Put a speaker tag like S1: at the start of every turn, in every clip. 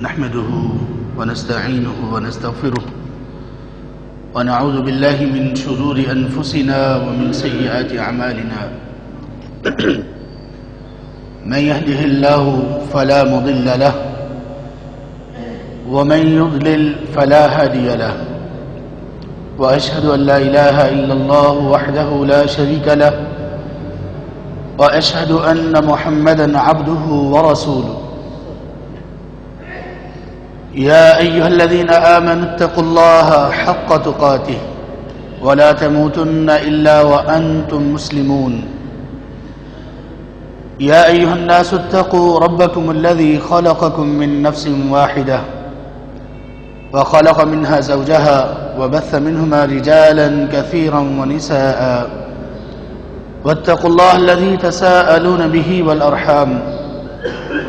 S1: نحمده ونستعينه ونستغفره ونعوذ بالله من شرور أنفسنا ومن سيئات أعمالنا من يهده الله فلا مضل له ومن يضلل فلا هادي له وأشهد أن لا إله إلا الله وحده لا شريك له وأشهد أن محمدًا عبده ورسوله يا أيها الذين آمنوا اتقوا الله حق تقاته ولا تموتن إلا وأنتم مسلمون يا أيها الناس اتقوا ربكم الذي خلقكم من نفس واحدة وخلق منها زوجها وبث منهما رجالا كثيرا ونساء واتقوا الله الذي تساءلون به والأرحام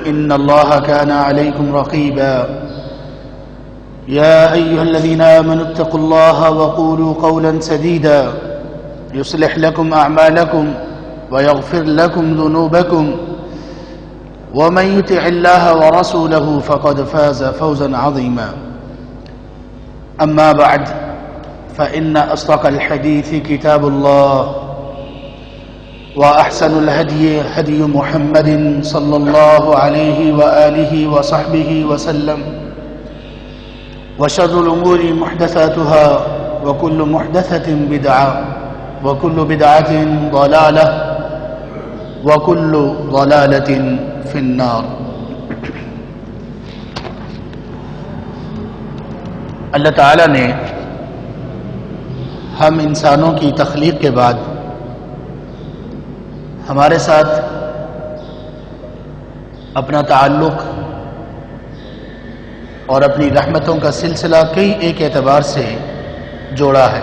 S1: إن الله كان عليكم رقيبا يا أيها الذين آمنوا اتقوا الله وقولوا قولا سديدا يصلح لكم أعمالكم ويغفر لكم ذنوبكم ومن يطع الله ورسوله فقد فاز فوزا عظيما أما بعد فإن أصدق الحديث كتاب الله وأحسن الهدي هدي محمد صلى الله عليه وآله وصحبه وسلم وشر الأمور محدثاتها وكل محدثة بدعة وكل بدعة ضلالة وكل ضلالة في النار. اللہ تعالیٰ نے ہم انسانوں کی تخلیق کے بعد ہمارے ساتھ اپنا تعلق اور اپنی رحمتوں کا سلسلہ کئی ایک اعتبار سے جوڑا ہے.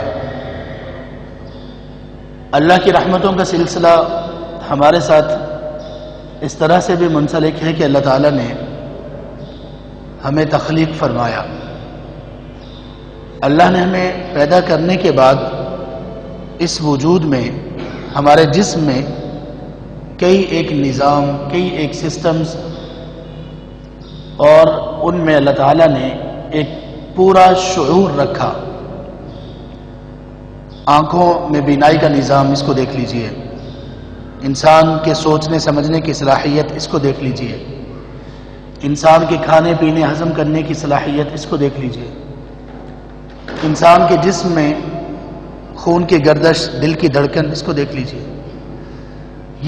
S1: اللہ کی رحمتوں کا سلسلہ ہمارے ساتھ اس طرح سے بھی منسلک ہے کہ اللہ تعالیٰ نے ہمیں تخلیق فرمایا. اللہ نے ہمیں پیدا کرنے کے بعد اس وجود میں ہمارے جسم میں کئی ایک نظام، کئی ایک سسٹمز، اور ان میں اللہ تعالیٰ نے ایک پورا شعور رکھا. آنکھوں میں بینائی کا نظام، اس کو دیکھ لیجئے. انسان کے سوچنے سمجھنے کی صلاحیت، اس کو دیکھ لیجئے. انسان کے کھانے پینے ہضم کرنے کی صلاحیت، اس کو دیکھ لیجئے. انسان کے جسم میں خون کی گردش، دل کی دھڑکن، اس کو دیکھ لیجئے.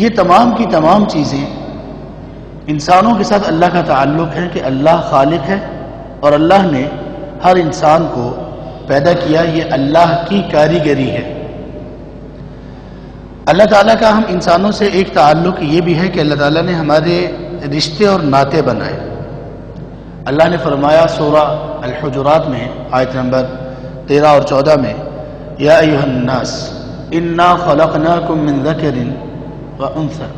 S1: یہ تمام کی تمام چیزیں انسانوں کے ساتھ اللہ کا تعلق ہے کہ اللہ خالق ہے اور اللہ نے ہر انسان کو پیدا کیا. یہ اللہ کی کاریگری ہے. اللہ تعالیٰ کا ہم انسانوں سے ایک تعلق یہ بھی ہے کہ اللہ تعالیٰ نے ہمارے رشتے اور ناطے بنائے. اللہ نے فرمایا سورہ الحجرات میں آیت نمبر 13 اور 14 میں، یا ایھا الناس انا خلقناکم من ذکر و انثی،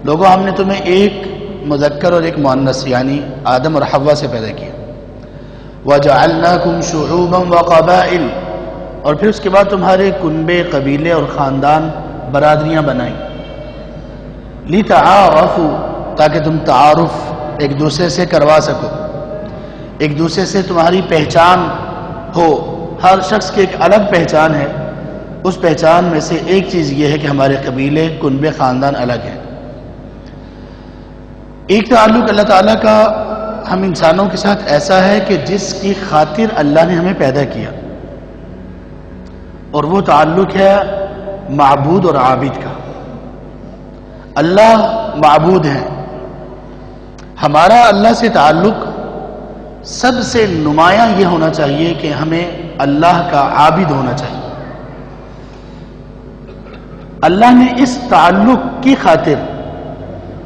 S1: لوگوں ہم نے تمہیں ایک مذکر اور ایک مؤنث یعنی آدم اور حوا سے پیدا کیا. وجعلناکم شعوبا وقبائل، اور پھر اس کے بعد تمہارے کنبے، قبیلے اور خاندان، برادریاں بنائیں. لتعارفوا، تاکہ تم تعارف ایک دوسرے سے کروا سکو، ایک دوسرے سے تمہاری پہچان ہو. ہر شخص کی ایک الگ پہچان ہے. اس پہچان میں سے ایک چیز یہ ہے کہ ہمارے قبیلے، کنبے، خاندان الگ ہیں. ایک تعلق اللہ تعالیٰ کا ہم انسانوں کے ساتھ ایسا ہے کہ جس کی خاطر اللہ نے ہمیں پیدا کیا، اور وہ تعلق ہے معبود اور عابد کا. اللہ معبود ہے. ہمارا اللہ سے تعلق سب سے نمایاں یہ ہونا چاہیے کہ ہمیں اللہ کا عابد ہونا چاہیے. اللہ نے اس تعلق کی خاطر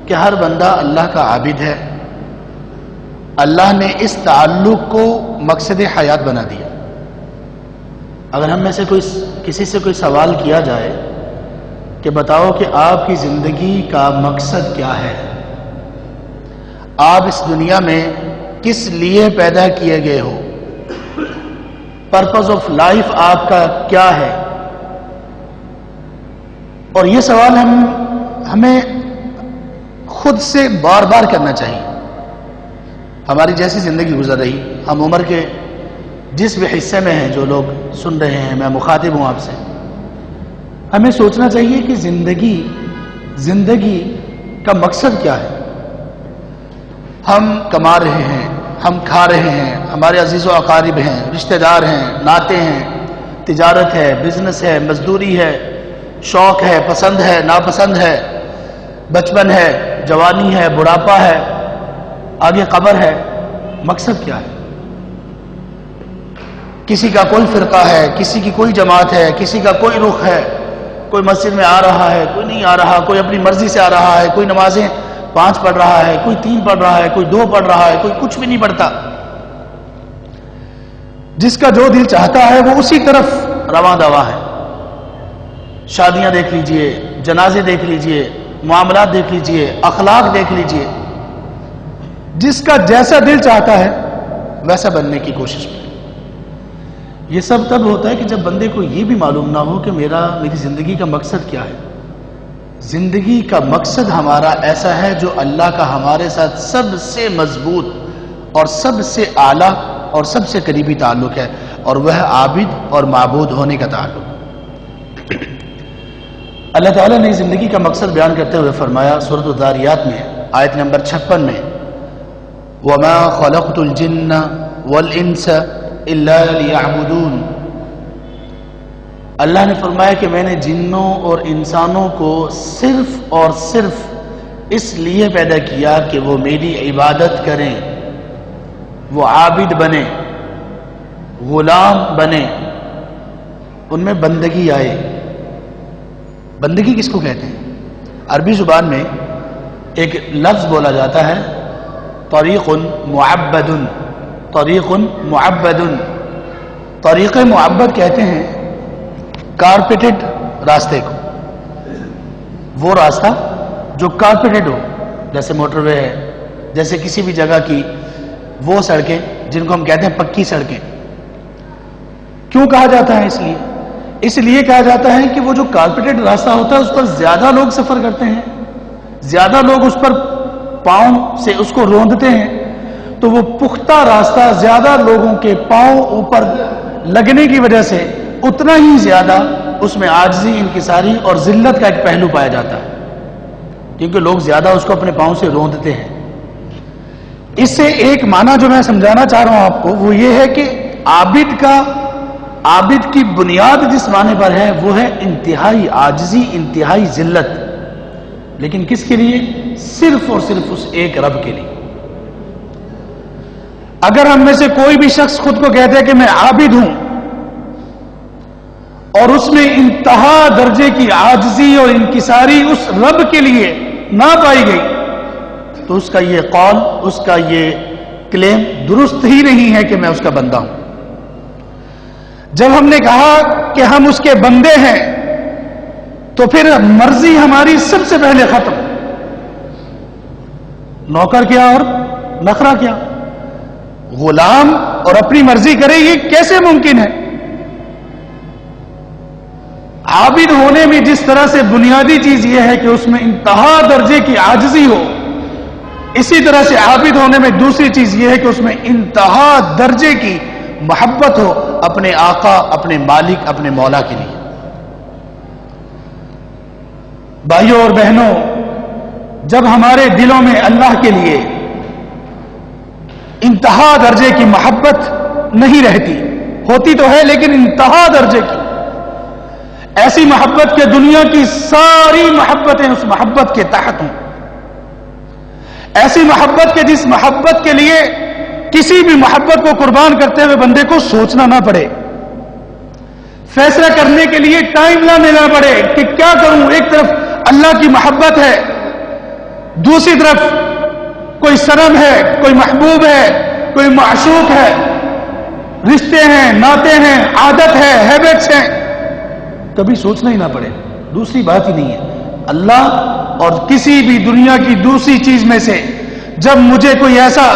S1: کہ ہر بندہ اللہ کا عابد ہے، اللہ نے اس تعلق کو مقصد حیات بنا دیا. اگر ہم میں سے کسی سے کوئی سوال کیا جائے کہ بتاؤ کہ آپ کی زندگی کا مقصد کیا ہے، آپ اس دنیا میں کس لیے پیدا کیے گئے ہو، پرپز آف لائف آپ کا کیا ہے، اور یہ سوال ہمیں خود سے بار بار کرنا چاہیے. ہماری جیسی زندگی گزر رہی، ہم عمر کے جس بھی حصے میں ہیں، جو لوگ سن رہے ہیں، میں مخاطب ہوں آپ سے، ہمیں سوچنا چاہیے کہ زندگی کا مقصد کیا ہے۔ ہم کما رہے ہیں، ہم کھا رہے ہیں، ہمارے عزیز و اقارب ہیں، رشتہ دار ہیں، ناطے ہیں، تجارت ہے، بزنس ہے، مزدوری ہے، شوق ہے، پسند ہے، ناپسند ہے، بچپن ہے، جوانی ہے، بڑھاپا ہے، آگے قبر ہے۔ مقصد کیا ہے؟ کسی کا کوئی فرقہ ہے، کسی کی کوئی جماعت ہے، کسی کا کوئی رخ ہے، کوئی مسجد میں آ رہا ہے، کوئی نہیں آ رہا، کوئی اپنی مرضی سے آ رہا ہے، کوئی نمازیں 5 پڑھ رہا ہے، کوئی 3 پڑھ رہا ہے، کوئی 2 پڑھ رہا ہے، کوئی کچھ بھی نہیں پڑھتا۔ جس کا جو دل چاہتا ہے وہ اسی طرف رواں دواں ہے۔ شادیاں دیکھ لیجئے، جنازے دیکھ لیجئے، معاملات دیکھ لیجئے، اخلاق دیکھ لیجئے، جس کا جیسا دل چاہتا ہے ویسا بننے کی کوشش میں۔ یہ سب تب ہوتا ہے کہ جب بندے کو یہ بھی معلوم نہ ہو کہ میری زندگی کا مقصد کیا ہے۔ زندگی کا مقصد ہمارا ایسا ہے جو اللہ کا ہمارے ساتھ سب سے مضبوط اور سب سے اعلیٰ اور سب سے قریبی تعلق ہے، اور وہ عابد اور معبود ہونے کا تعلق۔ اللہ تعالیٰ نے زندگی کا مقصد بیان کرتے ہوئے فرمایا سورۃ الذاریات میں آیت نمبر 56 میں، وَمَا خَلَقْتُ الْجِنَّ وَالْإِنسَ إِلَّا لِيَعْبُدُونَ۔ اللہ نے فرمایا کہ میں نے جنوں اور انسانوں کو صرف اور صرف اس لیے پیدا کیا کہ وہ میری عبادت کریں، وہ عابد بنے، غلام بنے، ان میں بندگی آئے۔ بندگی کس کو کہتے ہیں؟ عربی زبان میں ایک لفظ بولا جاتا ہے طریق معبد۔ طریق معبد، طریق معبد کہتے ہیں کارپیٹڈ راستے کو، وہ راستہ جو کارپیٹڈ ہو، جیسے موٹر وے ہے، جیسے کسی بھی جگہ کی وہ سڑکیں جن کو ہم کہتے ہیں پکی سڑکیں۔ کیوں کہا جاتا ہے؟ اس لیے کہا جاتا ہے کہ وہ جو کارپیٹڈ راستہ ہوتا ہے اس پر زیادہ لوگ سفر کرتے ہیں، زیادہ لوگ اس پر پاؤں سے اس کو روندتے ہیں، تو وہ پختہ راستہ زیادہ لوگوں کے پاؤں اوپر لگنے کی وجہ سے اتنا ہی زیادہ اس میں عاجزی، انکساری اور ذلت کا ایک پہلو پایا جاتا ہے، کیونکہ لوگ زیادہ اس کو اپنے پاؤں سے روندتے ہیں۔ اس سے ایک معنی جو میں سمجھانا چاہ رہا ہوں آپ کو وہ یہ ہے کہ عابد کی بنیاد جس معنی پر ہے وہ ہے انتہائی عاجزی، انتہائی ذلت، لیکن کس کے لیے؟ صرف اور صرف اس ایک رب کے لیے۔ اگر ہم میں سے کوئی بھی شخص خود کو کہتا ہے کہ میں عابد ہوں اور اس میں انتہا درجے کی عاجزی اور انکساری اس رب کے لیے نہ پائی گئی تو اس کا یہ قول، اس کا یہ کلیم درست ہی نہیں ہے کہ میں اس کا بندہ ہوں۔ جب ہم نے کہا کہ ہم اس کے بندے ہیں تو پھر مرضی ہماری سب سے پہلے ختم۔ نوکر کیا اور نخرہ کیا؟ غلام اور اپنی مرضی کرے، یہ کیسے ممکن ہے؟ عابد ہونے میں جس طرح سے بنیادی چیز یہ ہے کہ اس میں انتہا درجے کی عاجزی ہو، اسی طرح سے عابد ہونے میں دوسری چیز یہ ہے کہ اس میں انتہا درجے کی محبت ہو اپنے آقا، اپنے مالک، اپنے مولا کے لیے۔ بھائیوں اور بہنوں، جب ہمارے دلوں میں اللہ کے لیے انتہا درجے کی محبت نہیں رہتی، ہوتی تو ہے لیکن انتہا درجے کی، ایسی محبت کہ دنیا کی ساری محبتیں اس محبت کے تحت ہوں، ایسی محبت کہ جس محبت کے لیے کسی بھی محبت کو قربان کرتے ہوئے بندے کو سوچنا نہ پڑے، فیصلہ کرنے کے لیے ٹائم نہ لینا پڑے کہ کیا کروں۔ ایک طرف اللہ کی محبت ہے، دوسری طرف کوئی صنم ہے، کوئی محبوب ہے، کوئی معشوق ہے، رشتے ہیں، ناطے ہیں، عادت ہے، ہیبٹس ہیں، کبھی سوچنا ہی نہ پڑے۔ دوسری بات ہی نہیں ہے اللہ اور کسی بھی دنیا کی دوسری چیز میں سے جب مجھے کوئی ایسا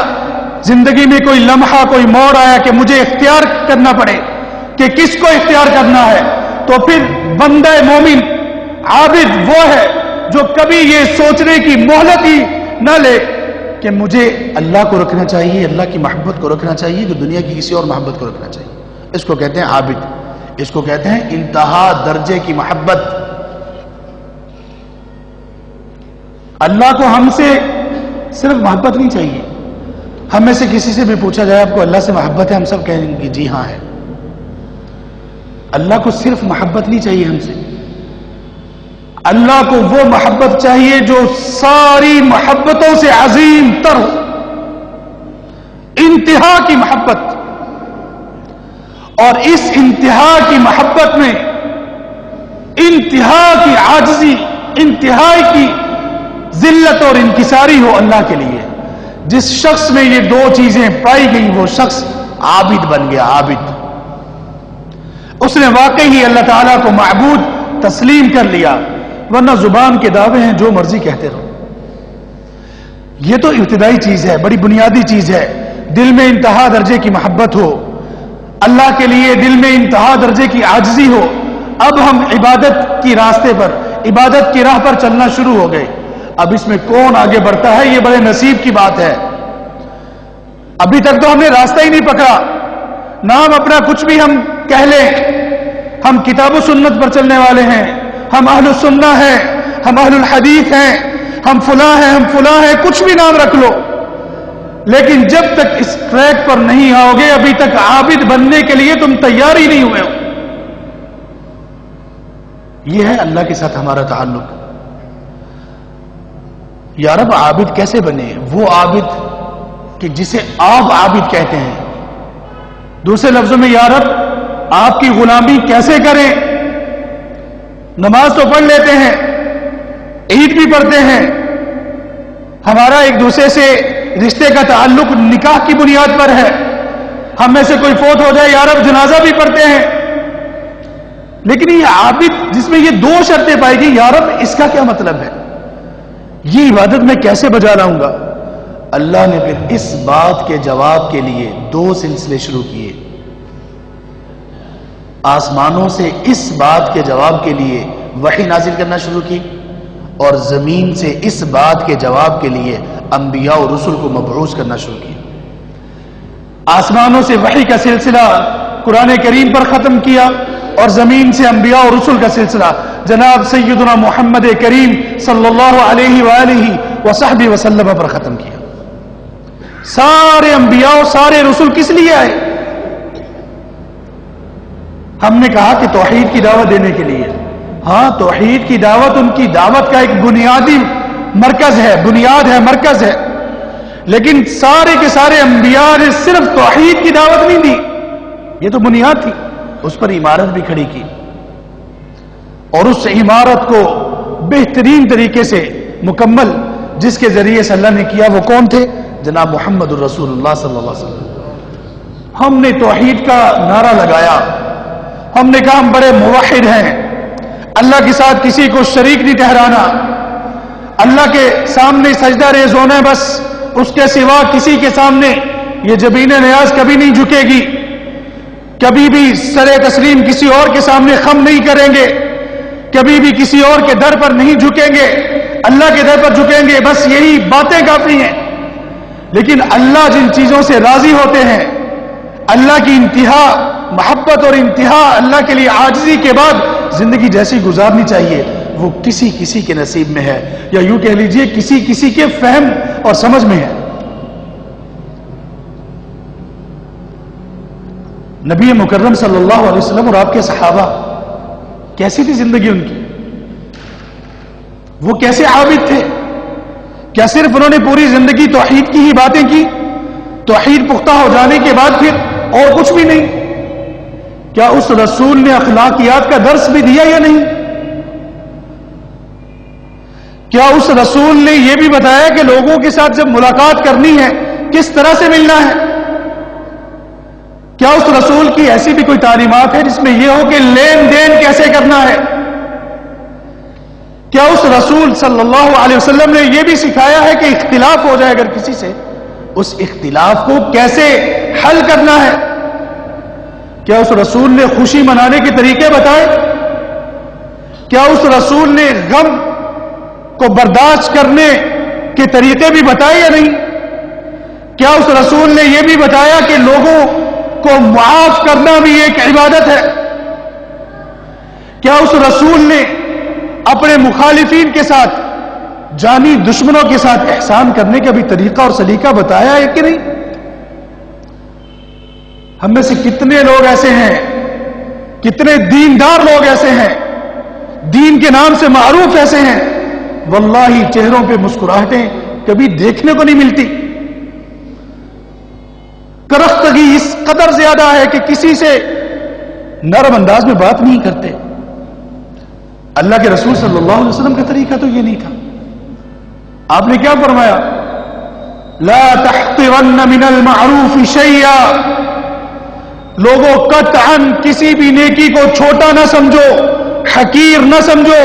S1: زندگی میں کوئی لمحہ، کوئی موڑ آیا کہ مجھے اختیار کرنا پڑے کہ کس کو اختیار کرنا ہے، تو پھر بندہ مومن عابد وہ ہے جو کبھی یہ سوچنے کی مہلت ہی نہ لے کہ مجھے اللہ کو رکھنا چاہیے، اللہ کی محبت کو رکھنا چاہیے کہ دنیا کی کسی اور محبت کو رکھنا چاہیے. اس کو کہتے ہیں عابد، اس کو کہتے ہیں انتہا درجے کی محبت. اللہ کو ہم سے صرف محبت نہیں چاہیے. ہم میں سے کسی سے بھی پوچھا جائے آپ کو اللہ سے محبت ہے، ہم سب کہیں گے جی ہاں ہے. اللہ کو صرف محبت نہیں چاہیے ہم سے، اللہ کو وہ محبت چاہیے جو ساری محبتوں سے عظیم تر ہو، انتہا کی محبت. اور اس انتہا کی محبت میں انتہا کی عاجزی، انتہائی کی ذلت اور انکساری ہو اللہ کے لیے. جس شخص میں یہ دو چیزیں پائی گئی وہ شخص عابد بن گیا. عابد، اس نے واقعی ہی اللہ تعالیٰ کو معبود تسلیم کر لیا، ورنہ زبان کے دعوے ہیں جو مرضی کہتے رہو. یہ تو ابتدائی چیز ہے، بڑی بنیادی چیز ہے. دل میں انتہا درجے کی محبت ہو اللہ کے لیے، دل میں انتہا درجے کی عاجزی ہو. اب ہم عبادت کی راستے پر، عبادت کی راہ پر چلنا شروع ہو گئے. اب اس میں کون آگے بڑھتا ہے یہ بڑے نصیب کی بات ہے. ابھی تک تو ہم نے راستہ ہی نہیں پکڑا. نام اپنا کچھ بھی ہم کہہ لیں، ہم کتاب و سنت پر چلنے والے ہیں، ہم اہل السنہ ہیں، ہم اہل الحدیث ہیں، ہم فلاں ہیں، ہم فلاں ہیں، کچھ بھی نام رکھ لو، لیکن جب تک اس ٹریک پر نہیں آؤ گے ابھی تک عابد بننے کے لیے تم تیار ہی نہیں ہوئے ہو. یہ ہے اللہ کے ساتھ ہمارا تعلق. یا رب عابد کیسے بنے؟ وہ عابد کہ جسے آپ عابد کہتے ہیں. دوسرے لفظوں میں یا رب آپ کی غلامی کیسے کریں؟ نماز تو پڑھ لیتے ہیں، عید بھی پڑھتے ہیں، ہمارا ایک دوسرے سے رشتے کا تعلق نکاح کی بنیاد پر ہے، ہم میں سے کوئی فوت ہو جائے یا رب جنازہ بھی پڑھتے ہیں. لیکن یہ عابد جس میں یہ دو شرطیں پائی گئی، یا رب اس کا کیا مطلب ہے؟ یہ عبادت میں کیسے بجا لاؤں گا؟ اللہ نے پھر اس بات کے جواب کے لیے دو سلسلے شروع کیے. آسمانوں سے اس بات کے جواب کے لیے وحی نازل کرنا شروع کی، اور زمین سے اس بات کے جواب کے لیے انبیاء اور رسل کو مبعوث کرنا شروع کی. آسمانوں سے وحی کا سلسلہ قرآن کریم پر ختم کیا، اور زمین سے انبیاء اور رسل کا سلسلہ جناب سیدنا محمد کریم صلی اللہ علیہ وآلہ وصحبہ وسلم پر ختم کیا. سارے انبیاء اور سارے رسل کس لیے آئے؟ ہم نے کہا کہ توحید کی دعوت دینے کے لیے. ہاں، توحید کی دعوت ان کی دعوت کا ایک بنیادی مرکز ہے، بنیاد ہے، مرکز ہے. لیکن سارے کے سارے انبیاء نے صرف توحید کی دعوت نہیں دی، یہ تو بنیاد تھی، اس پر عمارت بھی کھڑی کی. اور اس عمارت کو بہترین طریقے سے مکمل جس کے ذریعے سے اللہ نے کیا وہ کون تھے؟ جناب محمد الرسول اللہ صلی اللہ علیہ وسلم. ہم نے توحید کا نعرہ لگایا، ہم نے کہا ہم بڑے موحد ہیں، اللہ کے ساتھ کسی کو شریک نہیں ٹھہرانا، اللہ کے سامنے سجدہ ریز ہونا ہے، بس اس کے سوا کسی کے سامنے یہ جبین نیاز کبھی نہیں جھکے گی، کبھی بھی سر تسلیم کسی اور کے سامنے خم نہیں کریں گے، کبھی بھی کسی اور کے در پر نہیں جھکیں گے، اللہ کے در پر جھکیں گے. بس یہی باتیں کافی ہیں. لیکن اللہ جن چیزوں سے راضی ہوتے ہیں، اللہ کی انتہا محبت اور انتہا اللہ کے لیے عاجزی کے بعد زندگی جیسی گزارنی چاہیے، وہ کسی کسی کے نصیب میں ہے، یا یوں کہہ لیجئے کسی کسی کے فہم اور سمجھ میں ہے. نبی مکرم صلی اللہ علیہ وسلم اور آپ کے صحابہ کیسی تھی زندگی ان کی؟ وہ کیسے عابد تھے؟ کیا صرف انہوں نے پوری زندگی توحید کی ہی باتیں کی؟ توحید پختہ ہو جانے کے بعد پھر اور کچھ بھی نہیں؟ کیا اس رسول نے اخلاقیات کا درس بھی دیا یا نہیں؟ کیا اس رسول نے یہ بھی بتایا کہ لوگوں کے ساتھ جب ملاقات کرنی ہے کس طرح سے ملنا ہے؟ کیا اس رسول کی ایسی بھی کوئی تعلیمات ہے جس میں یہ ہو کہ لین دین کیسے کرنا ہے؟ کیا اس رسول صلی اللہ علیہ وسلم نے یہ بھی سکھایا ہے کہ اختلاف ہو جائے اگر کسی سے، اس اختلاف کو کیسے حل کرنا ہے؟ کیا اس رسول نے خوشی منانے کے طریقے بتائے؟ کیا اس رسول نے غم کو برداشت کرنے کے طریقے بھی بتائے یا نہیں؟ کیا اس رسول نے یہ بھی بتایا کہ لوگوں کو معاف کرنا بھی ایک عبادت ہے؟ کیا اس رسول نے اپنے مخالفین کے ساتھ، جانی دشمنوں کے ساتھ احسان کرنے کا بھی طریقہ اور سلیقہ بتایا ہے کہ نہیں؟ ہم میں سے کتنے لوگ ایسے ہیں، کتنے دیندار لوگ ایسے ہیں، دین کے نام سے معروف ایسے ہیں، واللہ چہروں پہ مسکراہٹیں کبھی دیکھنے کو نہیں ملتی. کرختگی اس قدر زیادہ ہے کہ کسی سے نرم انداز میں بات نہیں کرتے. اللہ کے رسول صلی اللہ علیہ وسلم کا طریقہ تو یہ نہیں تھا. آپ نے کیا فرمایا؟ لا تحقرن من المعروف شیئا، لوگوں قطعا کسی بھی نیکی کو چھوٹا نہ سمجھو، حقیر نہ سمجھو.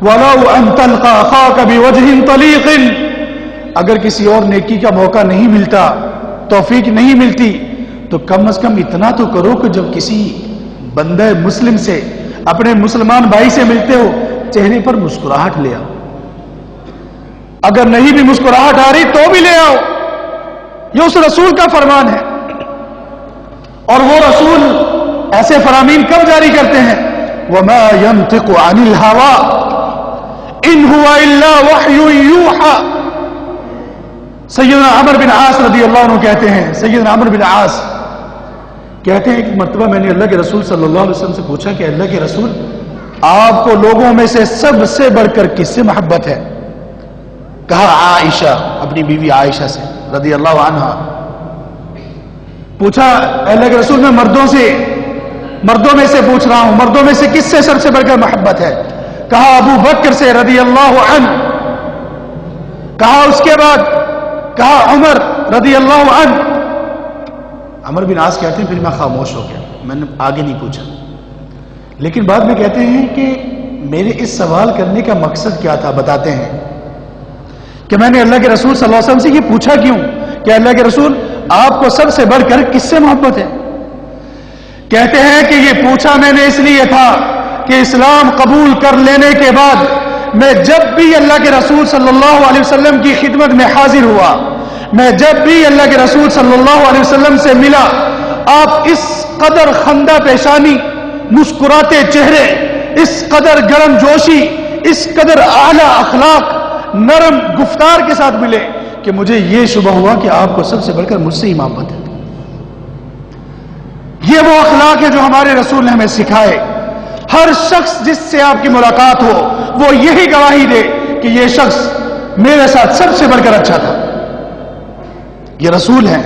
S1: وَلَوْ أَن تَلْقَى أَخَاكَ بِوَجْهٍ طَلِيقٍ، اگر کسی اور نیکی کا موقع نہیں ملتا، توفیق نہیں ملتی، تو کم از کم اتنا تو کرو کہ جب کسی بندہ مسلم سے، اپنے مسلمان بھائی سے ملتے ہو، چہرے پر مسکراہٹ لے آؤ. اگر نہیں بھی مسکراہٹ آ رہی تو بھی لے آؤ. یہ اس رسول کا فرمان ہے. اور وہ رسول ایسے فرامین کب جاری کرتے ہیں؟ وَمَا يَنْطِقُ عَنِ الْهَوَىٰ إِنْ هُوَ إِلَّا وَحْيٌ يُوحَىٰ. سیدنا عمر بن عاص رضی اللہ عنہ کہتے ہیں، سیدنا عمر بن عاص کہتے ہیں ایک مرتبہ میں نے اللہ کے رسول صلی اللہ علیہ وسلم سے پوچھا کہ اللہ کے رسول، آپ کو لوگوں میں سے سب سے بڑھ کر کس سے محبت ہے؟ کہا عائشہ، اپنی بیوی عائشہ سے رضی اللہ عنہا. پوچھا اللہ کے رسول، میں مردوں میں سے پوچھ رہا ہوں، مردوں میں سے کس سے سب سے بڑھ کر محبت ہے؟ کہا ابو بکر سے رضی اللہ عنہ. کہا اس کے بعد کہا عمر رضی اللہ عنہ. عمر بن عاص کہتے ہیں پھر میں خاموش ہو گیا، میں نے آگے نہیں پوچھا. لیکن بعد میں کہتے ہیں کہ میرے اس سوال کرنے کا مقصد کیا تھا، بتاتے ہیں کہ میں نے اللہ کے رسول صلی اللہ علیہ وسلم سے یہ پوچھا کیوں کہ اللہ کے رسول آپ کو سب سے بڑھ کر کس سے محبت ہے؟ کہتے ہیں کہ یہ پوچھا میں نے اس لیے تھا کہ اسلام قبول کر لینے کے بعد میں جب بھی اللہ کے رسول صلی اللہ علیہ وسلم کی خدمت میں حاضر ہوا، میں جب بھی اللہ کے رسول صلی اللہ علیہ وسلم سے ملا، آپ اس قدر خندہ پیشانی، مسکراتے چہرے، اس قدر گرم جوشی، اس قدر اعلیٰ اخلاق، نرم گفتار کے ساتھ ملے کہ مجھے یہ شبہ ہوا کہ آپ کو سب سے بڑھ کر مجھ سے ہی محبت ہے. یہ وہ اخلاق ہے جو ہمارے رسول نے ہمیں سکھائے. ہر شخص جس سے آپ کی ملاقات ہو وہ یہی گواہی دے کہ یہ شخص میرے ساتھ سب سے بڑھ کر اچھا تھا. یہ رسول ہیں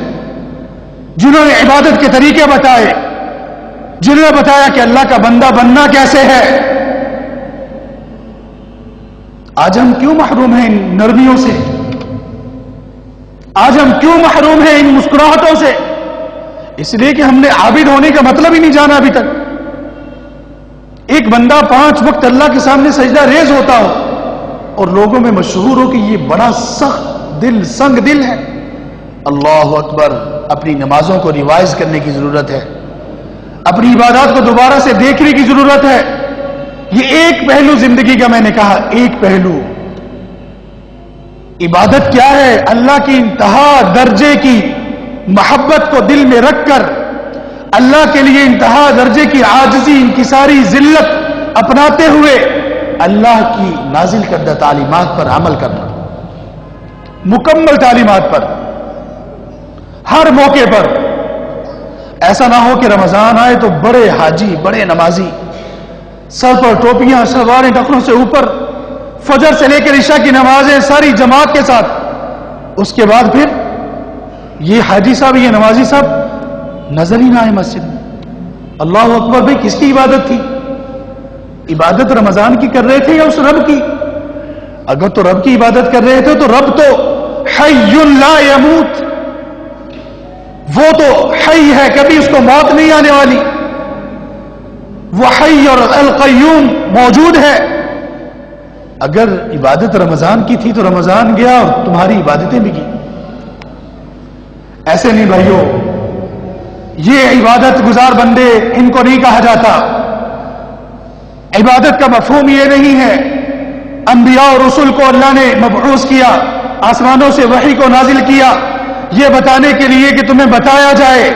S1: جنہوں نے عبادت کے طریقے بتائے، جنہوں نے بتایا کہ اللہ کا بندہ بننا کیسے ہے. آج ہم کیوں محروم ہیں ان نرمیوں سے؟ آج ہم کیوں محروم ہیں ان مسکراہٹوں سے؟ اس لیے کہ ہم نے عابد ہونے کا مطلب ہی نہیں جانا ابھی تک. ایک بندہ 5 وقت اللہ کے سامنے سجدہ ریز ہوتا ہو اور لوگوں میں مشہور ہو کہ یہ بڑا سخت دل، سنگ دل ہے. اللہ اکبر. اپنی نمازوں کو ریوائز کرنے کی ضرورت ہے، اپنی عبادات کو دوبارہ سے دیکھنے کی ضرورت ہے. یہ ایک پہلو زندگی کا، میں نے کہا ایک پہلو. عبادت کیا ہے؟ اللہ کی انتہا درجے کی محبت کو دل میں رکھ کر اللہ کے لیے انتہا درجے کی عاجزی، انکساری، ذلت اپناتے ہوئے اللہ کی نازل کردہ تعلیمات پر عمل کرنا، مکمل تعلیمات پر، ہر موقع پر. ایسا نہ ہو کہ رمضان آئے تو بڑے حاجی، بڑے نمازی، سر پر ٹوپیاں، شلواریں ٹخنوں سے اوپر، فجر سے لے کر عشاء کی نمازیں ساری جماعت کے ساتھ. اس کے بعد پھر یہ حاجی صاحب، یہ نمازی صاحب نظر ہی نہ آئے مسجد میں. اللہ اکبر. بھائی کس کی عبادت تھی؟ عبادت رمضان کی کر رہے تھے یا اس رب کی؟ اگر تو رب کی عبادت کر رہے تھے تو رب تو حی لا یموت، وہ تو حی ہے، کبھی اس کو موت نہیں آنے والی. وہ حی اور القیوم موجود ہے. اگر عبادت رمضان کی تھی تو رمضان گیا اور تمہاری عبادتیں بھی کی. ایسے نہیں بھائیو، یہ عبادت گزار بندے ان کو نہیں کہا جاتا. عبادت کا مفہوم یہ نہیں ہے. انبیاء اور رسول کو اللہ نے مبعوث کیا
S2: آسمانوں سے وحی کو نازل کیا یہ بتانے کے لیے کہ تمہیں بتایا جائے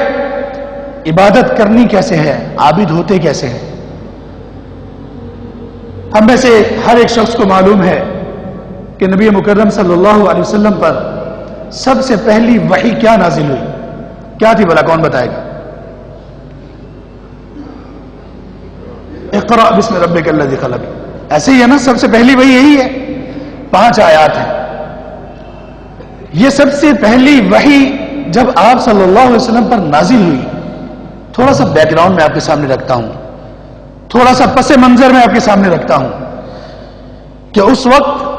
S2: عبادت کرنی کیسے ہے، عابد ہوتے کیسے ہیں۔ ہم میں سے ہر ایک شخص کو معلوم ہے کہ نبی مکرم صلی اللہ علیہ وسلم پر سب سے پہلی وحی کیا نازل ہوئی، کیا تھی بھلا؟ کون بتائے گا؟ اقرأ بسم ربک الذی خلق، ایسے ہی ہے نا؟ سب سے پہلی وحی یہی ہے، 5 آیات ہیں۔ یہ سب سے پہلی وحی جب آپ صلی اللہ علیہ وسلم پر نازل ہوئی، تھوڑا سا بیک گراؤنڈ میں آپ کے سامنے رکھتا ہوں، تھوڑا سا پس منظر میں آپ کے سامنے رکھتا ہوں کہ اس وقت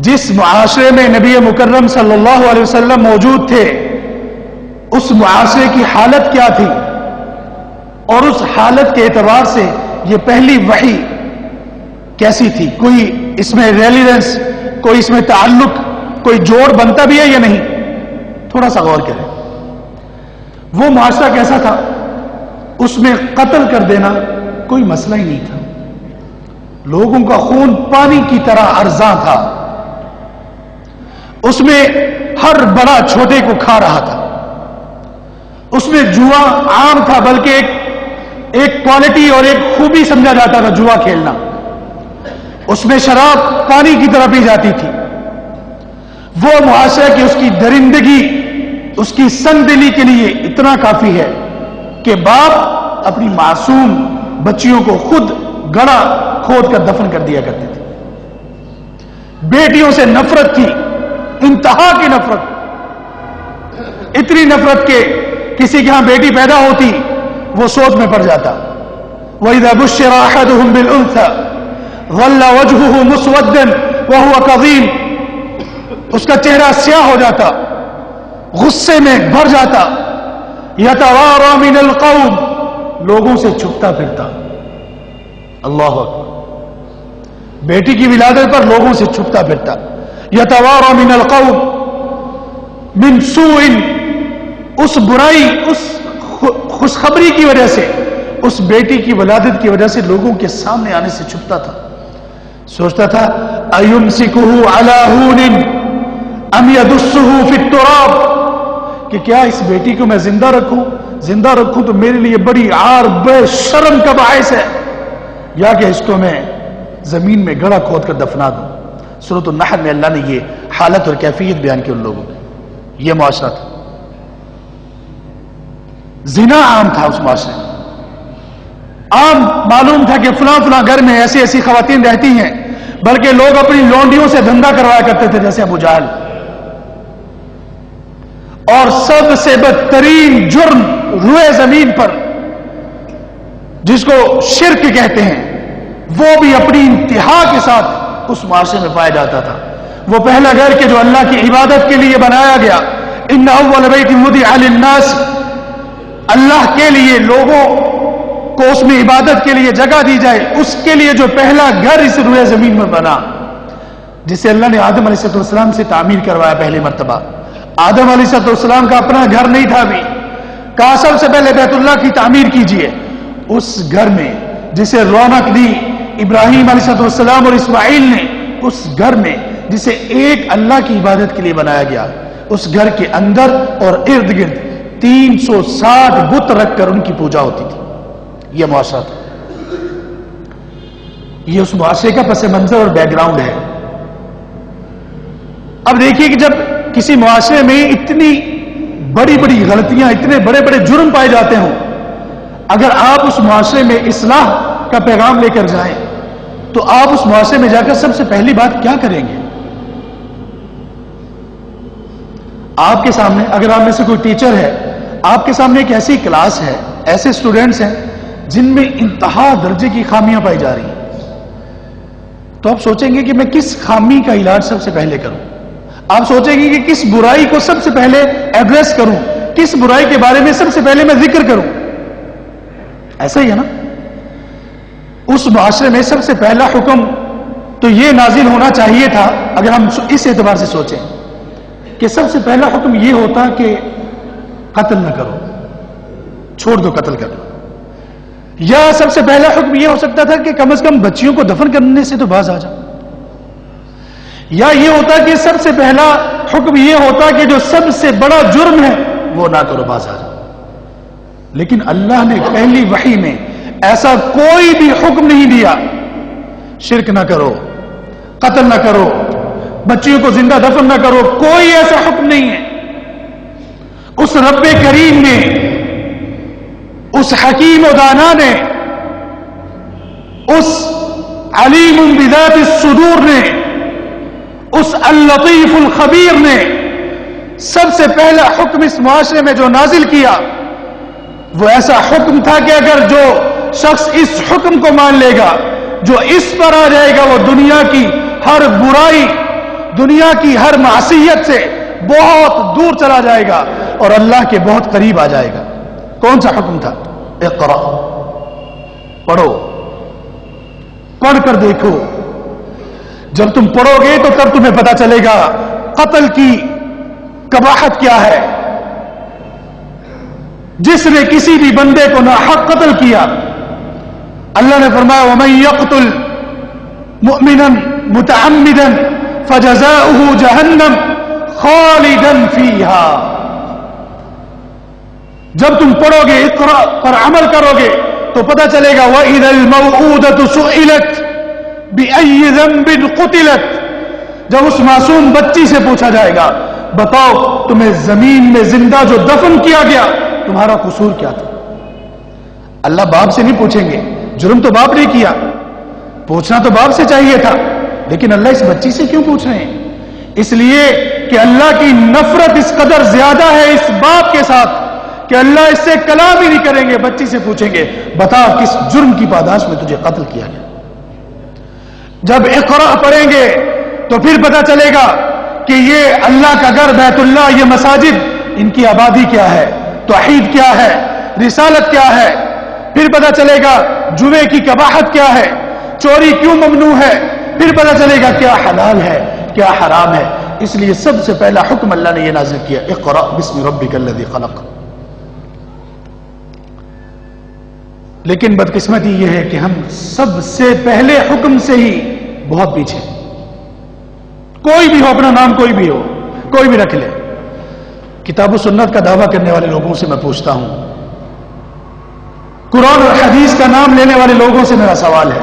S2: جس معاشرے میں نبی مکرم صلی اللہ علیہ وسلم موجود تھے اس معاشرے کی حالت کیا تھی، اور اس حالت کے اعتبار سے یہ پہلی وحی کیسی تھی، کوئی اس میں ریلیونس، کوئی اس میں تعلق، کوئی جوڑ بنتا بھی ہے یا نہیں؟ تھوڑا سا غور کریں۔ وہ معاشرہ کیسا تھا؟ اس میں قتل کر دینا کوئی مسئلہ ہی نہیں تھا، لوگوں کا خون پانی کی طرح ارزاں تھا، اس میں ہر بڑا چھوٹے کو کھا رہا تھا، اس میں جوا عام تھا، بلکہ ایک کوالٹی اور ایک خوبی سمجھا جاتا تھا جوا کھیلنا، اس میں شراب پانی کی طرح پی جاتی تھی۔ وہ معاشرہ کی اس کی درندگی، اس کی سنگ دلی کے لیے اتنا کافی ہے کہ باپ اپنی معصوم بچیوں کو خود گڑا کھود کر دفن کر دیا کرتے تھے۔ بیٹیوں سے نفرت تھی، انتہا کی نفرت، اتنی نفرت کہ کسی کے ہاں بیٹی پیدا ہوتی وہ سوچ میں پڑ جاتا۔ وَإِذَا بُشِّرَ أَحَدُهُم بِالْأُنثَىٰ ظَلَّ وَجْهُهُ مُسْوَدًّا وَهُوَ كَظِيمٌ، اس کا چہرہ سیاہ ہو جاتا، غصے میں بھر جاتا، يَتَوَارَىٰ مِنَ الْقَوْمِ، لوگوں سے چھپتا پھرتا۔ اللہ اکبر، بیٹی کی ولادت پر لوگوں سے چھپتا پھرتا۔ يَتَوَارَىٰ مِنَ الْقَوْمِ مِنْ سُوءٍ، اس برائی، اس خوشخبری کی وجہ سے، اس بیٹی کی ولادت کی وجہ سے لوگوں کے سامنے آنے سے چھپتا تھا۔ سوچتا تھا أَيُمْسِكُهُ عَلَىٰ هُونٍ أَمْ يَدُسُّهُ فِي التُّرَابِ، کہ کیا اس بیٹی کو میں زندہ رکھوں تو میرے لیے بڑی عار بے شرم کا باعث ہے، یا کہ اس کو میں زمین میں گڑا کھود کر دفنا دوں۔ سورۃ النحل میں اللہ نے یہ حالت اور کیفیت بیان کی ان لوگوں کی۔ یہ معاشرہ تھا، زنا عام تھا اس معاشرے میں، عام معلوم تھا کہ فلاں فلاں گھر میں ایسی ایسی خواتین رہتی ہیں، بلکہ لوگ اپنی لونڈیوں سے دھندا کروایا کرتے تھے جیسے ابو جہل۔ اور سب سے بدترین جرم روئے زمین پر جس کو شرک کہتے ہیں، وہ بھی اپنی انتہا کے ساتھ اس معاشرے میں پایا جاتا تھا۔ وہ پہلا گھر کہ جو اللہ کی عبادت کے لیے بنایا گیا، ان اول بیت وضع للناس، اللہ کے لیے لوگوں کو اس میں عبادت کے لیے جگہ دی جائے، اس کے لیے جو پہلا گھر اس روئے زمین میں بنا، جسے اللہ نے آدم علیہ السلام سے تعمیر کروایا پہلی مرتبہ۔ آدم علیہ السلام کا اپنا گھر نہیں تھا ابھی، کہا سب سے پہلے بیت اللہ کی تعمیر کیجئے۔ اس گھر میں جسے رونق دی ابراہیم علیہ السلام اور اسماعیل نے، اس گھر میں جسے ایک اللہ کی عبادت کے لیے بنایا گیا، اس گھر کے اندر اور ارد گرد 360 بت رکھ کر ان کی پوجا ہوتی تھی۔ یہ معاشرہ تھا، یہ اس معاشرے کا پس منظر اور بیک گراؤنڈ ہے۔ اب دیکھیے کہ جب کسی معاشرے میں اتنی بڑی بڑی غلطیاں، اتنے بڑے بڑے جرم پائے جاتے ہوں، اگر آپ اس معاشرے میں اصلاح کا پیغام لے کر جائیں تو آپ اس معاشرے میں جا کر سب سے پہلی بات کیا کریں گے؟ آپ کے سامنے، اگر آپ میں سے کوئی ٹیچر ہے، آپ کے سامنے ایک ایسی کلاس ہے، ایسے اسٹوڈنٹس ہیں جن میں انتہا درجے کی خامیاں پائی جا رہی ہیں، تو آپ سوچیں گے کہ میں کس خامی کا علاج سب سے پہلے کروں؟ آپ سوچیں گے کہ کس برائی کو سب سے پہلے ایڈریس کروں، کس برائی کے بارے میں سب سے پہلے میں ذکر کروں؟ ایسا ہی ہے نا؟ اس معاشرے میں سب سے پہلا حکم تو یہ نازل ہونا چاہیے تھا، اگر ہم اس اعتبار سے سوچیں کہ سب سے پہلا حکم یہ ہوتا کہ قتل نہ کرو، چھوڑ دو، قتل کر دو، یا سب سے پہلا حکم یہ ہو سکتا تھا کہ کم از کم بچیوں کو دفن کرنے سے تو باز آ جاؤ، یا یہ ہوتا کہ سب سے پہلا حکم یہ ہوتا کہ جو سب سے بڑا جرم ہے وہ نہ کرو، باز آ جاؤ. لیکن اللہ نے پہلی وحی میں ایسا کوئی بھی حکم نہیں دیا. شرک نہ کرو، قتل نہ کرو، بچیوں کو زندہ دفن نہ کرو، کوئی ایسا حکم نہیں ہے. اس رب کریم نے، اس حکیم و دانا نے، اس علیم بذات الصدور نے، اس اللطیف الخبیر نے سب سے پہلا حکم اس معاشرے میں جو نازل کیا وہ ایسا حکم تھا کہ اگر جو شخص اس حکم کو مان لے گا، جو اس پر آ جائے گا، وہ دنیا کی ہر برائی، دنیا کی ہر معصیت سے بہت دور چلا جائے گا اور اللہ کے بہت قریب آ جائے گا. کون سا حکم تھا؟ اقرا، پڑھو، پڑھ کر دیکھو. جب تم پڑھو گے تو تب تمہیں پتا چلے گا قتل کی قباحت کیا ہے. جس نے کسی بھی بندے کو ناحق قتل کیا، اللہ نے فرمایا وَمَن يَقْتُلْ مُؤْمِنًا مُتَعَمِّدًا فَجَزَاؤُهُ جَهَنَّمُ خَالِدًا فِيهَا. جب تم پڑھو گے، اقرا پر عمل کرو گے تو پتہ چلے گا وَإِذَا الْمَوْءُودَةُ سُئِلَتْ بِأَيِّ ذَنبٍ قُتِلَتْ. جب اس معصوم بچی سے پوچھا جائے گا بتاؤ تمہیں زمین میں زندہ جو دفن کیا گیا تمہارا قصور کیا تھا. اللہ باپ سے نہیں پوچھیں گے، جرم تو باپ نے کیا، پوچھنا تو باپ سے چاہیے تھا، لیکن اللہ اس بچی سے کیوں پوچھ رہے ہیں؟ اس لیے کہ اللہ کی نفرت اس قدر زیادہ ہے اس باپ کے ساتھ کہ اللہ اس سے کلام ہی نہیں کریں گے، بچی سے پوچھیں گے بتا کس جرم کی پاداش میں تجھے قتل کیا گیا. جب اقرا پڑھیں گے تو پھر پتا چلے گا کہ یہ اللہ کا گھر بیت اللہ، یہ مساجد، ان کی آبادی کیا ہے، توحید کیا ہے، رسالت کیا ہے. پھر پتا چلے گا جوے کی قباحت کیا ہے، چوری کیوں ممنوع ہے. پھر پتا چلے گا کیا حلال ہے کیا حرام ہے. اس لیے سب سے پہلا حکم اللہ نے یہ نازل کیا اقرا بسم ربک الذی خلق. لیکن بدقسمتی یہ ہے کہ ہم سب سے پہلے حکم سے ہی بہت پیچھے. کوئی بھی ہو، اپنا نام کوئی بھی ہو، کوئی بھی رکھ لے، کتاب و سنت کا دعویٰ کرنے والے لوگوں سے میں پوچھتا ہوں، قرآن اور حدیث کا نام لینے والے لوگوں سے میرا سوال ہے،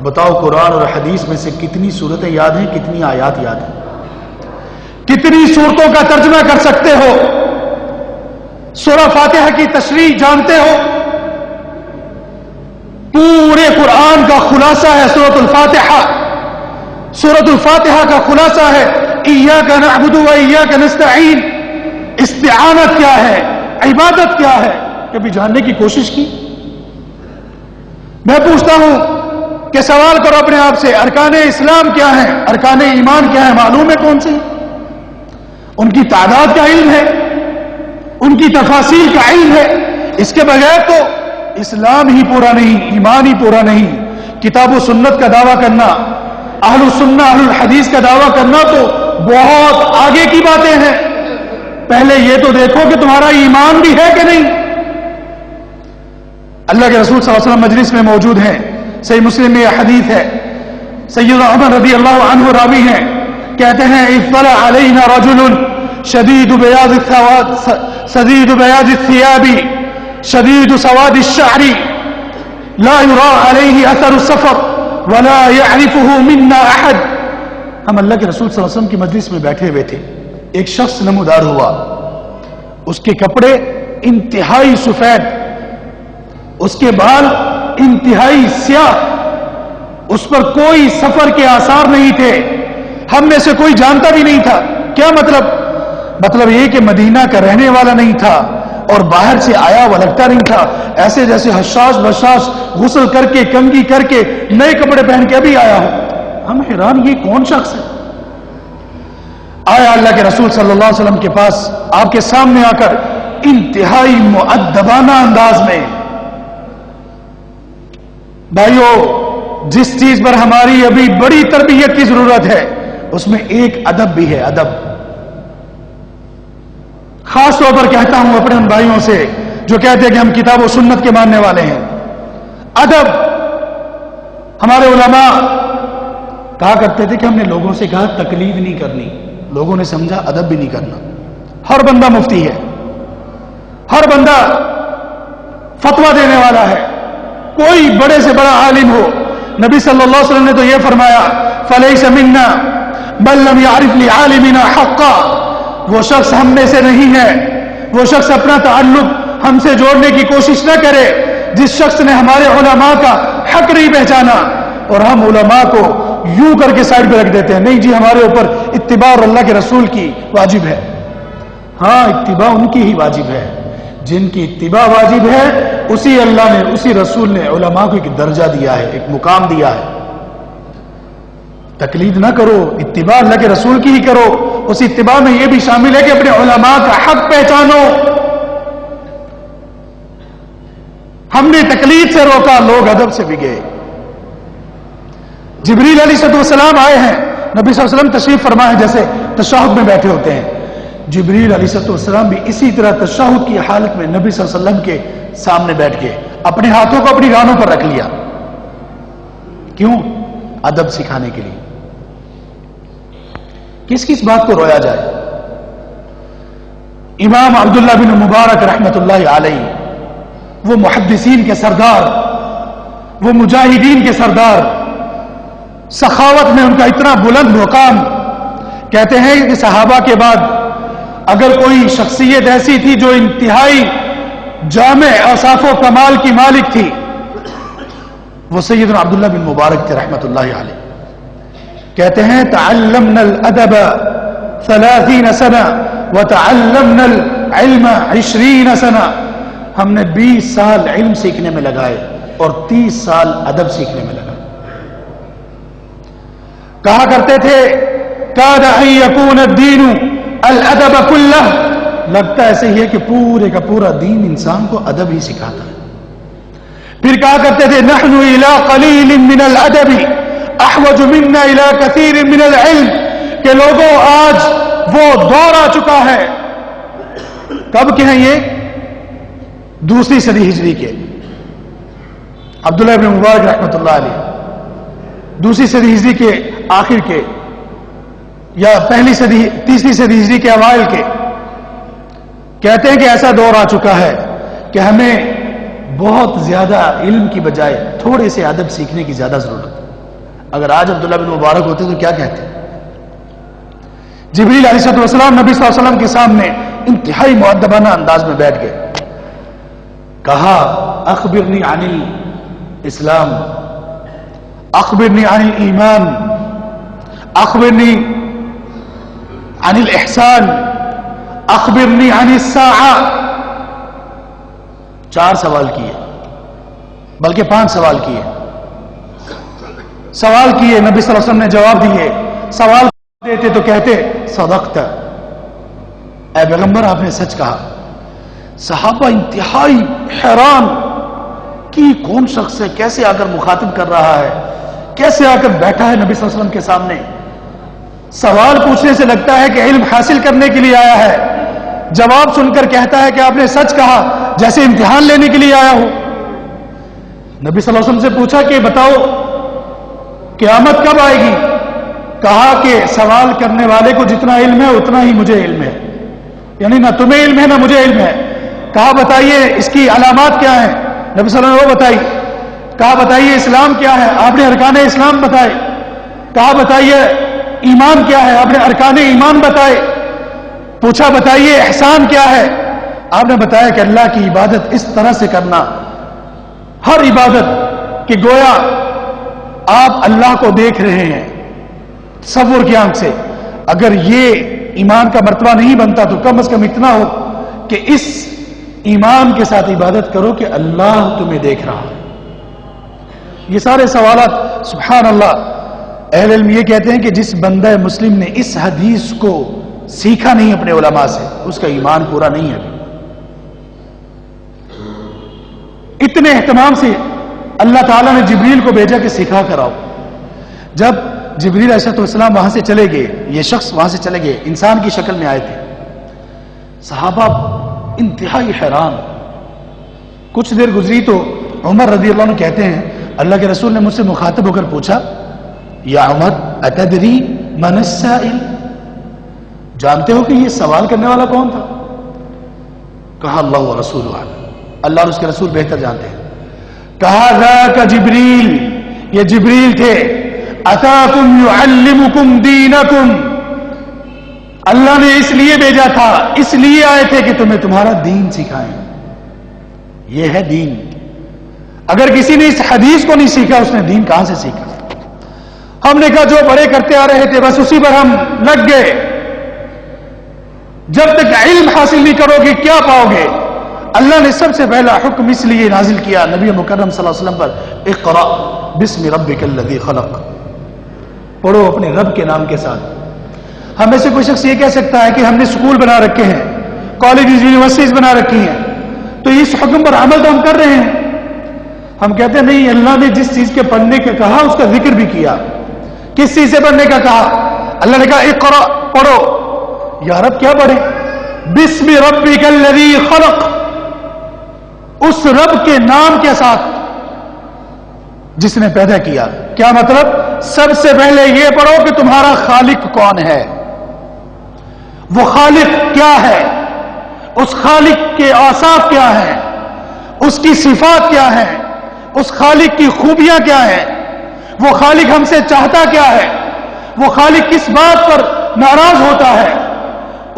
S2: بتاؤ قرآن اور حدیث میں سے کتنی صورتیں یاد ہیں، کتنی آیات یاد ہیں، کتنی صورتوں کا ترجمہ کر سکتے ہو، سورہ فاتحہ کی تشریح جانتے ہو؟ پورے قرآن کا خلاصہ ہے سورۃ الفاتحہ. سورۃ الفاتحہ کا خلاصہ ہے ایاک نعبد و ایاک نستعین. استعانت کیا ہے، عبادت کیا ہے، کبھی جاننے کی کوشش کی؟ میں پوچھتا ہوں کہ سوال کرو اپنے آپ سے، ارکان اسلام کیا ہیں، ارکان ایمان کیا ہیں، معلوم ہے کون سے؟ ان کی تعداد کا علم ہے، ان کی تفاصیل کا علم ہے. اس کے بغیر تو اسلام ہی پورا نہیں، ایمان ہی پورا نہیں. کتاب و سنت کا دعویٰ کرنا، اہل السنہ اہل الحدیث کا دعویٰ کرنا تو بہت آگے کی باتیں ہیں. پہلے یہ تو دیکھو کہ تمہارا ایمان بھی ہے کہ نہیں. اللہ کے رسول صلی اللہ علیہ وسلم مجلس میں موجود ہیں، صحیح مسلم میں یہ حدیث ہے، سیدنا عمر رضی اللہ عنہ راوی ہیں، کہتے ہیں اطلع علینا رجل شدید بیاض الثياب شدید سواد الشعر لا يرى عليه اثر السفر ولا يعرفه منا احد. ہم اللہ کے رسول صلی اللہ علیہ وسلم کی مجلس میں بیٹھے ہوئے تھے، ایک شخص نمودار ہوا، اس کے کپڑے انتہائی سفید، اس کے بال انتہائی سیاہ، اس پر کوئی سفر کے آثار نہیں تھے، ہم میں سے کوئی جانتا بھی نہیں تھا. کیا مطلب یہ کہ مدینہ کا رہنے والا نہیں تھا اور باہر سے آیا ہوا لگتا نہیں تھا، ایسے جیسے حشاش بشاش غسل کر کے کنگھی کر کے نئے کپڑے پہن کے ابھی آیا ہو. ہم حیران یہ کون شخص ہے؟ آیا اللہ کے رسول صلی اللہ علیہ وسلم کے پاس، آپ کے سامنے آ کر انتہائی مؤدبانہ انداز میں، بھائیو جس چیز پر ہماری ابھی بڑی تربیت کی ضرورت ہے اس میں ایک ادب بھی ہے. ادب خاص طور پر کہتا ہوں اپنے ان بھائیوں سے جو کہتے ہیں کہ ہم کتاب و سنت کے ماننے والے ہیں. ادب. ہمارے علماء کہا کرتے تھے کہ ہم نے لوگوں سے کہا تقلید نہیں کرنی. لوگوں نے سمجھا ادب بھی نہیں کرنا. ہر بندہ مفتی ہے, ہر بندہ فتویٰ دینے والا ہے, کوئی بڑے سے بڑا عالم ہو. نبی صلی اللہ علیہ وسلم نے تو یہ فرمایا فَلَيْسَ مِنَّا مَن لَّمْ يَعْرِفْ لِعَالِمِنَا حَقًّا, وہ شخص ہم میں سے نہیں ہے, وہ شخص اپنا تعلق ہم سے جوڑنے کی کوشش نہ کرے جس شخص نے ہمارے علماء کا حق نہیں پہچانا. اور ہم علماء کو یوں کر کے سائڈ پہ رکھ دیتے ہیں, نہیں جی ہمارے اوپر اتباع اور اللہ کے رسول کی واجب ہے. ہاں اتباع ان کی ہی واجب ہے, جن کی اتباع واجب ہے اسی اللہ نے, اسی رسول نے علماء کو ایک درجہ دیا ہے, ایک مقام دیا ہے. تقلید نہ کرو, اتباع اللہ کے رسول کی ہی کرو. اس اتباع میں یہ بھی شامل ہے کہ اپنے علماء کا حق پہچانو. ہم نے تقلید سے روکا, لوگ ادب سے بھی گئے. جبریل علیہ السلام آئے ہیں, نبی صلی اللہ علیہ وسلم تشریف فرما ہے, جیسے تشہد میں بیٹھے ہوتے ہیں. جبریل علیہ السلام بھی اسی طرح تشہد کی حالت میں نبی صلی اللہ علیہ وسلم کے سامنے بیٹھ کے اپنے ہاتھوں کو اپنی گانوں پر رکھ لیا. کیوں؟ ادب سکھانے کے لیے. کس کس بات کو رویا جائے؟ امام عبداللہ بن مبارک رحمت اللہ علیہ, وہ محدثین کے سردار, وہ مجاہدین کے سردار, سخاوت میں ان کا اتنا بلند مقام. کہتے ہیں کہ صحابہ کے بعد اگر کوئی شخصیت ایسی تھی جو انتہائی جامع اوصاف و کمال کی مالک تھی, وہ سیدنا عبداللہ بن مبارک تھے رحمت اللہ علیہ. کہتے ہیں تعلمنا الادب 30 سنہ وتعلمنا العلم 20 سنہ, ہم نے 20 سال علم سیکھنے میں لگائے اور 30 سال ادب سیکھنے میں لگائے. کہا کرتے تھے کاد ان یکون الدین الادب کلہ, لگتا ایسے ہی ہے کہ پورے کا پورا دین انسان کو ادب ہی سکھاتا ہے. پھر کہا کرتے تھے نحن الى قلیل من الادب احوج منا الى کثیر من العلم, کہ لوگوں آج وہ دور آ چکا ہے. کب کے ہیں یہ؟ 2 صدی ہجری کے. عبداللہ بن مبارک رحمت اللہ علیہ 2 صدی ہجری کے آخر کے یا پہلی صدی 3 صدی ہجری کے اوائل کے. کہتے ہیں کہ ایسا دور آ چکا ہے کہ ہمیں بہت زیادہ علم کی بجائے تھوڑے سے ادب سیکھنے کی زیادہ ضرورت ہے. اگر آج عبداللہ بن مبارک ہوتے تو کیا کہتے؟ جبریل علیہ السلام نبی صلی اللہ علیہ وسلم کے سامنے انتہائی مؤدبانہ انداز میں بیٹھ گئے. کہا اخبرنی عن الاسلام, اخبرنی عن الایمان, اخبرنی عن الاحسان, اخبرنی عن الساعہ. 4 سوال کیے, بلکہ 5 سوال کیے. سوال کیے, نبی صلی اللہ علیہ وسلم نے جواب دیے. سوال دیتے تو کہتے صدقت, اے پیغمبر آپ نے سچ کہا. صحابہ انتہائی حیران کہ کون شخص ہے, کیسے آ کر مخاطب کر رہا ہے, کیسے آ کر بیٹھا ہے نبی صلی اللہ علیہ وسلم کے سامنے. سوال پوچھنے سے لگتا ہے کہ علم حاصل کرنے کے لیے آیا ہے, جواب سن کر کہتا ہے کہ آپ نے سچ کہا, جیسے امتحان لینے کے لیے آیا ہو. نبی صلی اللہ علیہ وسلم سے پوچھا کہ بتاؤ قیامت کب آئے گی؟ کہا کہ سوال کرنے والے کو جتنا علم ہے اتنا ہی مجھے علم ہے, یعنی نہ تمہیں علم ہے نہ مجھے علم ہے. کہا بتائیے اس کی علامات کیا ہیں؟ نبی صلی اللہ علیہ وسلم نے وہ بتائی. کہا بتائیے اسلام کیا ہے؟ آپ نے ارکان اسلام بتائے. کہا بتائیے ایمان کیا ہے؟ آپ نے ارکان ایمان بتائے. پوچھا بتائیے احسان کیا ہے؟ آپ نے بتایا کہ اللہ کی عبادت اس طرح سے کرنا, ہر عبادت کہ گویا آپ اللہ کو دیکھ رہے ہیں تصور کی آنکھ سے. اگر یہ ایمان کا مرتبہ نہیں بنتا تو کم از کم اتنا ہو کہ اس ایمان کے ساتھ عبادت کرو کہ اللہ تمہیں دیکھ رہا ہے. یہ سارے سوالات سبحان اللہ. اہل علم یہ کہتے ہیں کہ جس بندہ مسلم نے اس حدیث کو سیکھا نہیں اپنے علماء سے, اس کا ایمان پورا نہیں ہے. اتنے اہتمام سے اللہ تعالیٰ نے جبریل کو بھیجا کہ سکھا کر آؤ. جب جبریل علیہ السلام وہاں سے چلے گئے, یہ شخص وہاں سے چلے گئے, انسان کی شکل میں آئے تھے. صحابہ انتہائی حیران. کچھ دیر گزری تو عمر رضی اللہ عنہ کہتے ہیں اللہ کے رسول نے مجھ سے مخاطب ہو کر پوچھا یا عمر اتدری من السائل، جانتے ہو کہ یہ سوال کرنے والا کون تھا؟ کہا اللہ و رسول اللہ اور اس کے رسول بہتر جانتے ہیں. کہا ذاک جبریل، یہ جبریل تھے. اتاکم یعلمکم دینکم، اللہ نے اس لیے بھیجا تھا، اس لیے آئے تھے کہ تمہیں تمہارا دین سکھائیں. یہ ہے دین. اگر کسی نے اس حدیث کو نہیں سیکھا اس نے دین کہاں سے سیکھا؟ ہم نے کہا جو بڑے کرتے آ رہے تھے بس اسی پر ہم لگ گئے. جب تک علم حاصل نہیں کرو گے کیا پاؤ گے؟ اللہ نے سب سے پہلا حکم اس لیے نازل کیا نبی مکرم صلی اللہ علیہ وسلم پر، اقرأ بسم ربک الذی خلق، پڑھو اپنے رب کے نام کے ساتھ. ہمیں سے کوئی شخص یہ کہہ سکتا ہے کہ ہم نے سکول بنا رکھے ہیں، کالجز یونیورسٹیز بنا رکھی ہیں، تو اس حکم پر عمل تو ہم کر رہے ہیں. ہم کہتے ہیں نہیں، اللہ نے جس چیز کے پڑھنے کا کہا اس کا ذکر بھی کیا. کس چیز سے پڑھنے کا کہا؟ اللہ نے کہا اقرأ، پڑھو. یا رب کیا پڑھے؟ بسم ربک الذی خلق، اس رب کے نام کے ساتھ جس نے پیدا کیا. کیا مطلب؟ سب سے پہلے یہ پڑھو کہ تمہارا خالق کون ہے، وہ خالق کیا ہے، اس خالق کے اوصاف کیا ہیں، اس کی صفات کیا ہیں، اس خالق کی خوبیاں کیا ہیں، وہ خالق ہم سے چاہتا کیا ہے، وہ خالق کس بات پر ناراض ہوتا ہے،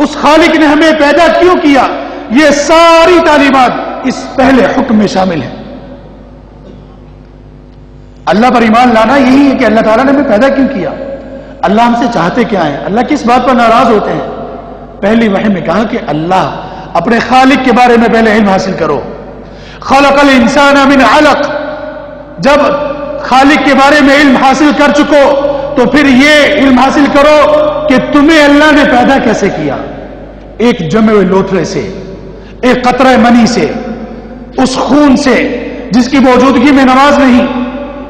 S2: اس خالق نے ہمیں پیدا کیوں کیا. یہ ساری تعلیمات اس پہلے حکم میں شامل ہیں. اللہ پر ایمان لانا یہی ہے کہ اللہ تعالیٰ نے ہمیں پیدا کیوں کیا، اللہ ہم سے چاہتے کیا ہیں، اللہ کس بات پر ناراض ہوتے ہیں. پہلی وحی میں کہا کہ اللہ اپنے خالق کے بارے میں پہلے علم حاصل کرو. خلق الانسان من علق، جب خالق کے بارے میں علم حاصل کر چکو تو پھر یہ علم حاصل کرو کہ تمہیں اللہ نے پیدا کیسے کیا. ایک جمے ہوئے لوتھڑے سے، ایک قطرہ منی سے، اس خون سے جس کی موجودگی میں نماز نہیں.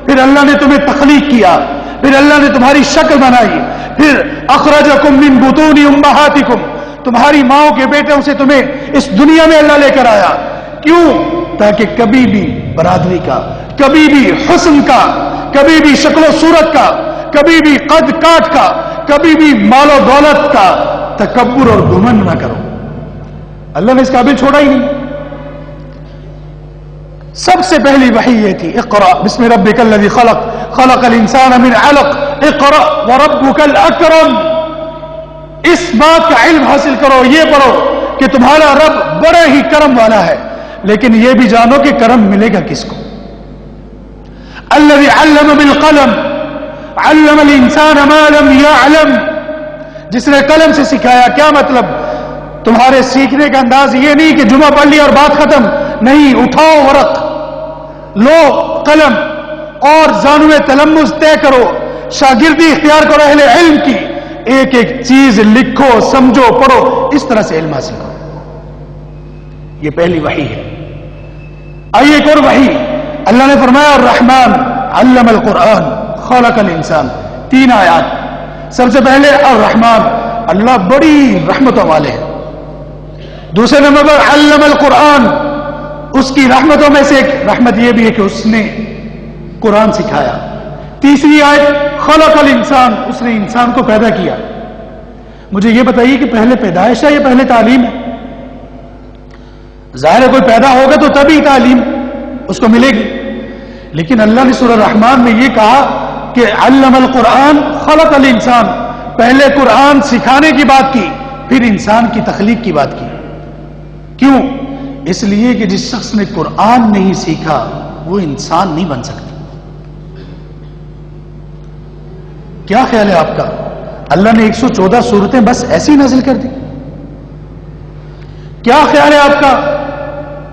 S2: پھر اللہ نے تمہیں تخلیق کیا، پھر اللہ نے تمہاری شکل بنائی، پھر اخرجکم من بطون امہاتکم، تمہاری ماؤں کے بیٹوں سے تمہیں اس دنیا میں اللہ لے کر آیا. کیوں؟ تاکہ کبھی بھی برادری کا، کبھی بھی حسن کا، کبھی بھی شکل و صورت کا، کبھی بھی قد کاٹ کا، کبھی بھی مال و دولت کا تکبر اور گھمنڈ نہ کرو. اللہ نے اس قابل چھوڑا ہی نہیں. سب سے پہلی وحی یہ تھی اقرأ بسم ربک الذی خلق خلق الانسان من علق اقرأ وربک الاکرم. اس بات کا علم حاصل کرو، یہ پڑھو کہ تمہارا رب بڑے ہی کرم والا ہے. لیکن یہ بھی جانو کہ کرم ملے گا کس کو. الذی علم بالقلم علم الانسان ما لم يعلم، جس نے قلم سے سکھایا. کیا مطلب؟ تمہارے سیکھنے کا انداز یہ نہیں کہ جمعہ پڑھ لیا اور بات ختم. نہیں، اٹھاؤ ورق، لو قلم اور زانوے تلمذ طے کرو، شاگردی اختیار کرو اہل علم کی. ایک ایک چیز لکھو، سمجھو، پڑھو، اس طرح سے علم حاصل کرو. یہ پہلی وحی ہے. آئیے ایک اور وحی. اللہ نے فرمایا الرحمن علم القرآن خلق الانسان. 3 آیات. سب سے پہلے الرحمن، اللہ بڑی رحمتوں والے ہیں. دوسرے نمبر پر علم القرآن، اس کی رحمتوں میں سے ایک رحمت یہ بھی ہے کہ اس نے قرآن سکھایا. تیسری آیت خلق الانسان، اس نے انسان کو پیدا کیا. مجھے یہ بتائیے کہ پہلے پیدائش ہے یا پہلے تعلیم ہے؟ ظاہر ہے کوئی پیدا ہوگا تو تبھی تعلیم اس کو ملے گی. لیکن اللہ نے سورہ رحمان میں یہ کہا کہ علم القرآن خلق الانسان، پہلے قرآن سکھانے کی بات کی، پھر انسان کی تخلیق کی بات کی. کیوں؟ اس لیے کہ جس شخص نے قرآن نہیں سیکھا وہ انسان نہیں بن سکتا. کیا خیال ہے آپ کا؟ اللہ نے 114 سورتیں بس ایسی نازل کر دی. کیا خیال ہے آپ کا؟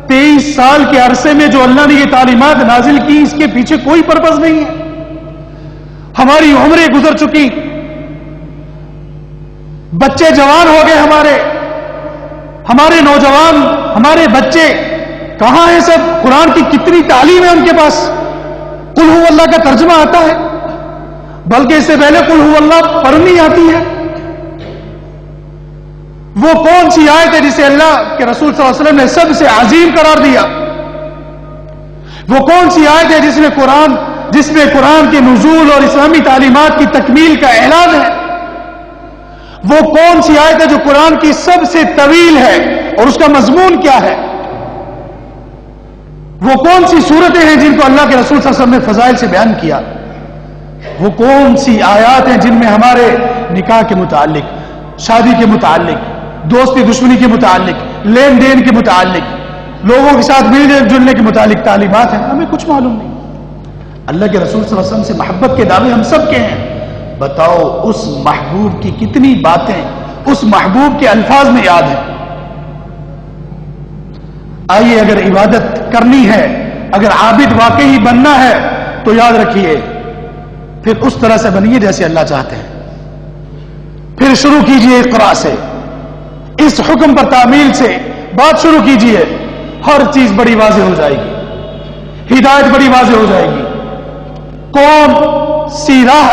S2: 23 سال کے عرصے میں جو اللہ نے یہ تعلیمات نازل کی اس کے پیچھے کوئی پرپز نہیں ہے. ہماری عمریں گزر چکی، بچے جوان ہو گئے، ہمارے نوجوان، ہمارے بچے کہاں ہیں سب؟ قرآن کی کتنی تعلیم ہے ان کے پاس. قل ہو اللہ کا ترجمہ آتا ہے، بلکہ اس سے پہلے قل ہو اللہ پڑھنی آتی ہے. وہ کون سی آیت ہے جسے اللہ کے رسول صلی اللہ علیہ وسلم نے سب سے عظیم قرار دیا؟ وہ کون سی آیت ہے جس نے قرآن جس میں قرآن کے نزول اور اسلامی تعلیمات کی تکمیل کا اعلان ہے؟ وہ کون سی آیت ہے جو قرآن کی سب سے طویل ہے اور اس کا مضمون کیا ہے؟ وہ کون سی صورتیں ہیں جن کو اللہ کے رسول صلی اللہ علیہ وسلم نے فضائل سے بیان کیا؟ وہ کون سی آیات ہیں جن میں ہمارے نکاح کے متعلق، شادی کے متعلق، دوستی دشمنی کے متعلق، لین دین کے متعلق، لوگوں کے ساتھ ملنے جلنے کے متعلق تعلیمات ہیں؟ ہمیں کچھ معلوم نہیں۔ اللہ کے رسول صلی اللہ علیہ وسلم سے محبت کے دعوے ہم سب کے ہیں، بتاؤ اس محبوب کی کتنی باتیں اس محبوب کے الفاظ میں یاد ہیں؟ آئیے، اگر عبادت کرنی ہے، اگر عابد واقعی بننا ہے تو یاد رکھیے، پھر اس طرح سے بنیے جیسے اللہ چاہتے ہیں۔ پھر شروع کیجئے اقرا سے، اس حکم پر تعمیل سے بات شروع کیجئے، ہر چیز بڑی واضح ہو جائے گی، ہدایت بڑی واضح ہو جائے گی، کون سی راہ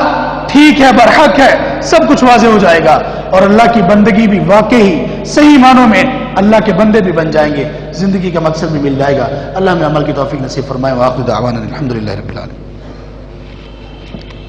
S2: ٹھیک ہے، برحق ہے، سب کچھ واضح ہو جائے گا، اور اللہ کی بندگی بھی واقعی صحیح معنوں میں اللہ کے بندے بھی بن جائیں گے، زندگی کا مقصد بھی مل جائے گا۔ اللہ ہمیں عمل کی توفیق نصیب فرمائے۔ وآخر دعوانا الحمدللہ رب العالمین۔